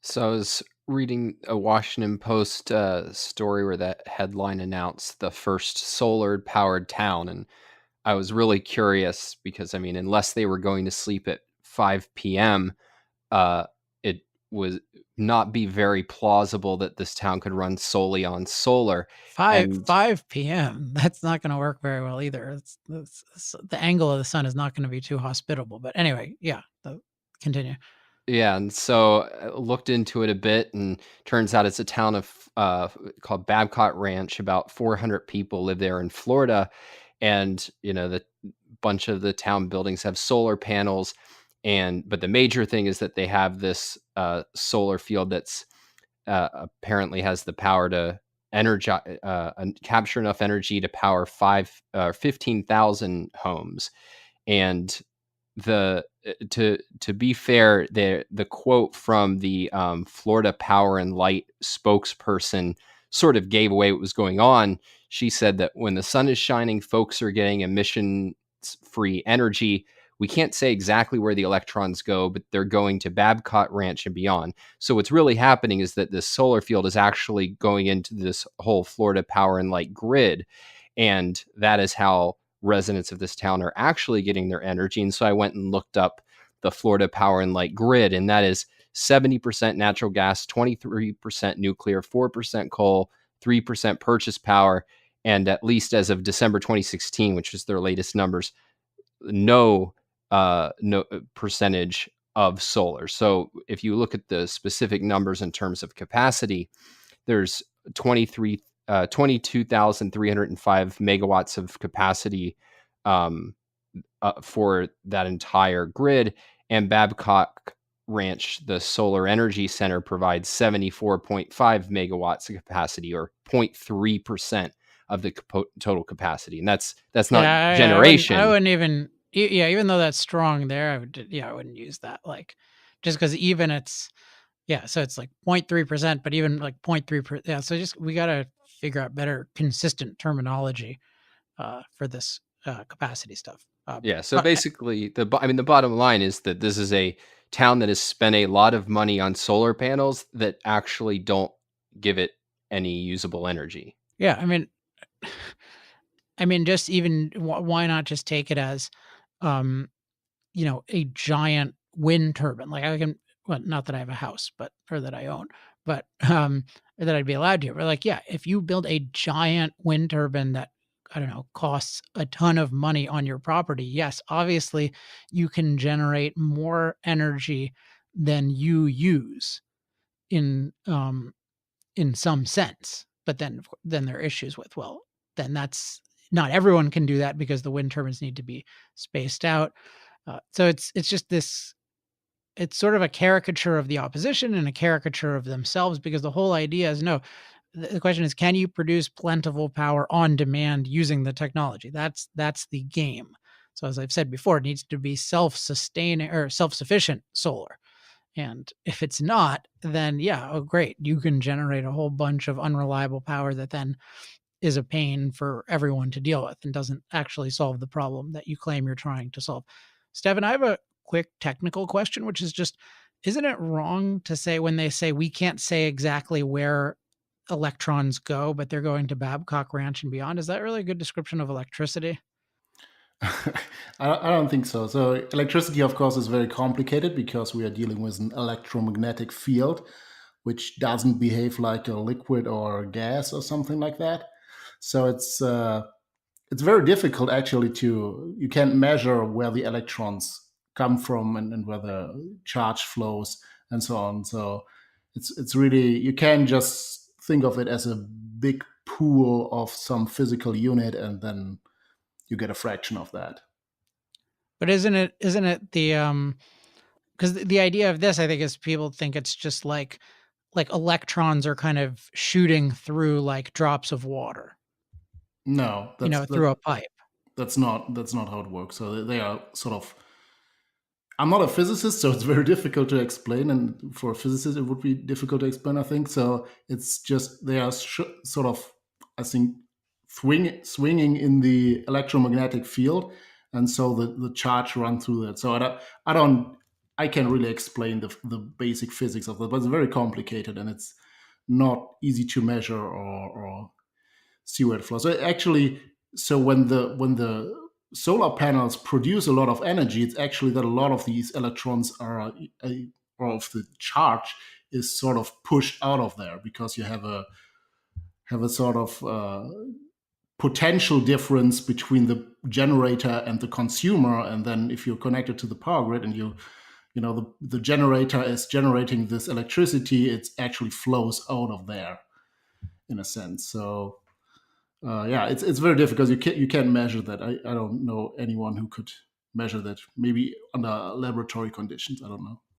So I was reading a Washington Post story where that headline announced the first solar powered town. And I was really curious because, I mean, unless they were going to sleep at 5 p.m., uh, it would not be very plausible that this town could run solely on solar. 5 And 5 p.m. That's not going to work very well either. The angle of the sun is not going to be too hospitable. But anyway, yeah, continue. yeah, and so I looked into it a bit, and turns out it's a town of called Babcock Ranch. About 400 people live there in Florida, and the bunch of the town buildings have solar panels, and but the major thing is that they have this solar field that's apparently has the power to energize and capture enough energy to power 15,000 homes. And to be fair, the quote from the Florida Power and Light spokesperson sort of gave away what was going on. She said that when the sun is shining, folks are getting emission free energy. We can't say exactly where the electrons go, but they're going to Babcock Ranch and beyond. So what's really happening is that this solar field is actually going into this whole Florida Power and Light grid, and that is how residents of this town are actually getting their energy. And so I went and looked up the Florida Power and Light grid, and that is 70% natural gas, 23% nuclear, 4% coal, 3% purchase power, and at least as of December 2016, which is their latest numbers, no percentage of solar. So if you look at the specific numbers in terms of capacity, there's 22,305 megawatts of capacity um, for that entire grid. And Babcock Ranch, the solar energy center, provides 74.5 megawatts of capacity, or 0.3% of the total capacity. And that's not Yeah, I generation. wouldn't even. Yeah, even though that's strong there, I would. Yeah, I wouldn't use that. Like, just because even it's yeah, so it's like 0.3%, but even like 0.3%. Yeah, so just we got to figure out better consistent terminology for this capacity stuff. Yeah. So But basically, the bottom line is that this is a town that has spent a lot of money on solar panels that actually don't give it any usable energy. yeah, just even why not just take it as, um, a giant wind turbine? Like I can, well, not that I have a house, but or that I own, but or that I'd be allowed to. But like, yeah, if you build a giant wind turbine that I don't know costs a ton of money on your property, yes, obviously you can generate more energy than you use in in some sense. But then there are issues with, well, then that's not everyone can do that because the wind turbines need to be spaced out. So it's just this it's sort of a caricature of the opposition and a caricature of themselves because the whole idea is no, the question is, can you produce plentiful power on demand using the technology? That's the game. So as I've said before, it needs to be self-sustaining or self-sufficient solar. And if it's not, then yeah, oh great, you can generate a whole bunch of unreliable power that then is a pain for everyone to deal with and doesn't actually solve the problem that you claim you're trying to solve. Stefan, I have a quick technical question, which is just, isn't it wrong to say when they say we can't say exactly where electrons go, but they're going to Babcock Ranch and beyond? Is that really a good description of electricity? I don't think so. So electricity, of course, is very complicated because we are dealing with an electromagnetic field, which doesn't behave like a liquid or a gas or something like that. So it's very difficult actually to you can't measure where the electrons come from and where the charge flows and so on. So it's really you can just think of it as a big pool of some physical unit and then you get a fraction of that. But isn't it the because the idea of this, I think, is people think it's just like electrons are kind of shooting through like drops of water, No, through a pipe. that's not how it works. So they are sort of. I'm not a physicist, so it's very difficult to explain, and for a physicist, it would be difficult to explain. I think so. It's just they are sort of, I think, swinging in the electromagnetic field, and so the charge run through that. So I don't I can really explain the basic physics of that, but it's very complicated and it's not easy to measure or see where it flows. So actually, so when the solar panels produce a lot of energy, it's actually that a lot of these electrons or of the charge is sort of pushed out of there because you have a sort of potential difference between the generator and the consumer. And then if you're connected to the power grid and the generator is generating this electricity, it actually flows out of there in a sense. So yeah, it's very difficult. You can't measure that. I don't know anyone who could measure that. Maybe under laboratory conditions. I don't know.